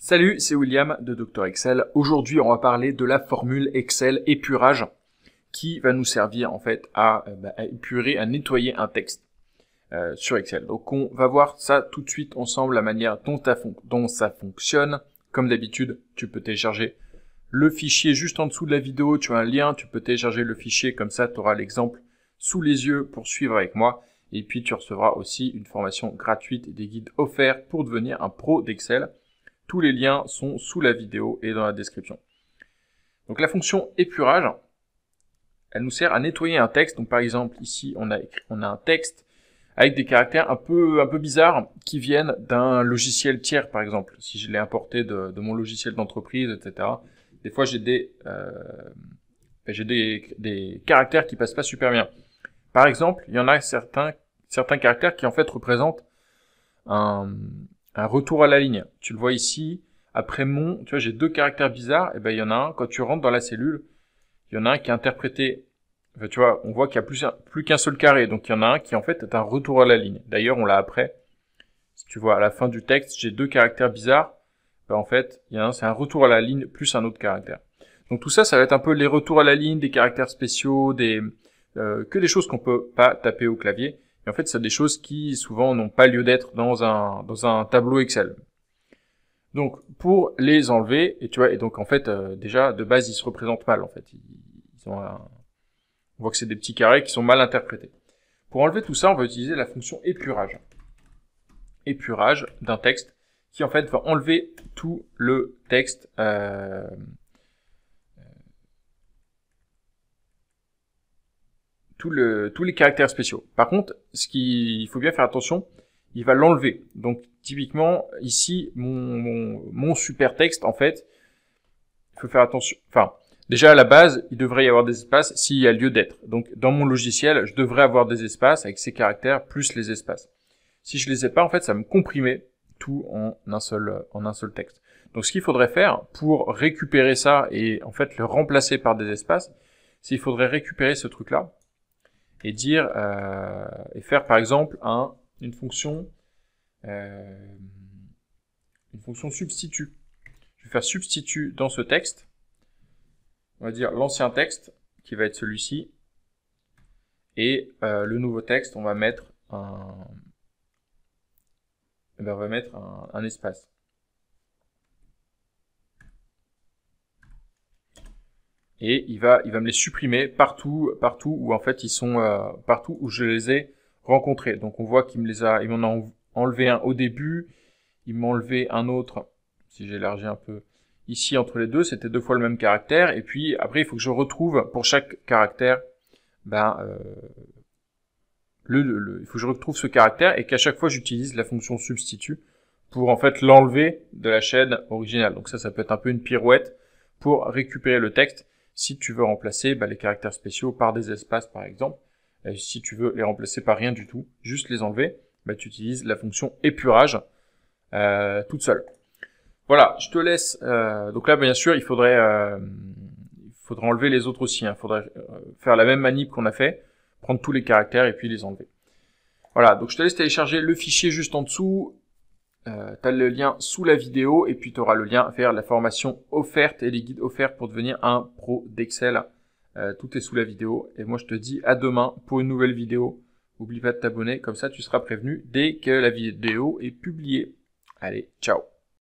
Salut, c'est William de Dr Excel. Aujourd'hui, on va parler de la formule Excel épurage qui va nous servir en fait à épurer, à nettoyer un texte sur Excel. Donc on va voir ça tout de suite ensemble, la manière dont ça fonctionne. Comme d'habitude, tu peux télécharger le fichier juste en dessous de la vidéo, tu as un lien, tu peux télécharger le fichier, comme ça tu auras l'exemple sous les yeux pour suivre avec moi. Et puis tu recevras aussi une formation gratuite et des guides offerts pour devenir un pro d'Excel. Tous les liens sont sous la vidéo et dans la description. Donc la fonction épurage, elle nous sert à nettoyer un texte. Donc par exemple ici on a un texte avec des caractères un peu bizarres qui viennent d'un logiciel tiers par exemple. Si je l'ai importé de mon logiciel d'entreprise, etc. Des fois j'ai des caractères qui passent pas super bien. Par exemple, il y en a certains caractères qui en fait représentent un retour à la ligne. Tu le vois ici, après tu vois, j'ai deux caractères bizarres, et ben il y en a un, quand tu rentres dans la cellule, il y en a un qui est interprété, enfin, tu vois, on voit qu'il y a plus qu'un seul carré, donc il y en a un qui en fait est un retour à la ligne. D'ailleurs, on l'a après. Si tu vois, à la fin du texte, j'ai deux caractères bizarres, ben en fait, il y en a un, c'est un retour à la ligne plus un autre caractère. Donc tout ça, ça va être un peu les retours à la ligne, des caractères spéciaux, que des choses qu'on peut pas taper au clavier. Et en fait, c'est des choses qui, souvent, n'ont pas lieu d'être dans un tableau Excel. Donc, pour les enlever, et tu vois, et donc, en fait, déjà, de base, ils se représentent mal, en fait. On voit que c'est des petits carrés qui sont mal interprétés. Pour enlever tout ça, on va utiliser la fonction épurage. Épurage d'un texte qui, en fait, va enlever tout le texte, tous les caractères spéciaux. Par contre, il faut bien faire attention, il va l'enlever. Donc, typiquement, ici, mon super texte, en fait, il faut faire attention. Enfin, déjà, à la base, il devrait y avoir des espaces s'il y a lieu d'être. Donc, dans mon logiciel, je devrais avoir des espaces avec ces caractères plus les espaces. Si je les ai pas, en fait, ça va me comprimer tout en un seul texte. Donc, ce qu'il faudrait faire pour récupérer ça et, en fait, le remplacer par des espaces, c'est qu'il faudrait récupérer ce truc-là et dire et faire par exemple une fonction substitut. Je vais faire substitut dans ce texte. On va dire l'ancien texte qui va être celui-ci et le nouveau texte on va mettre un espace. Et il va me les supprimer partout où en fait ils sont partout où je les ai rencontrés. Donc on voit il m'en a enlevé un au début, il m'a enlevé un autre, si j'élargis un peu, ici entre les deux, c'était deux fois le même caractère, et puis après il faut que je retrouve pour chaque caractère, il faut que je retrouve ce caractère et qu'à chaque fois j'utilise la fonction substitut pour en fait l'enlever de la chaîne originale. Donc ça peut être un peu une pirouette pour récupérer le texte. Si tu veux remplacer les caractères spéciaux par des espaces par exemple, et si tu veux les remplacer par rien du tout, juste les enlever, tu utilises la fonction épurage toute seule. Voilà, je te laisse. Donc là, bien sûr, il faudrait enlever les autres aussi. Il faudrait faire la même manip qu'on a fait, prendre tous les caractères et puis les enlever. Voilà, donc je te laisse télécharger le fichier juste en dessous. Tu as le lien sous la vidéo et puis tu auras le lien vers la formation offerte et les guides offerts pour devenir un pro d'Excel. Tout est sous la vidéo et moi je te dis à demain pour une nouvelle vidéo. N'oublie pas de t'abonner, comme ça tu seras prévenu dès que la vidéo est publiée. Allez, ciao!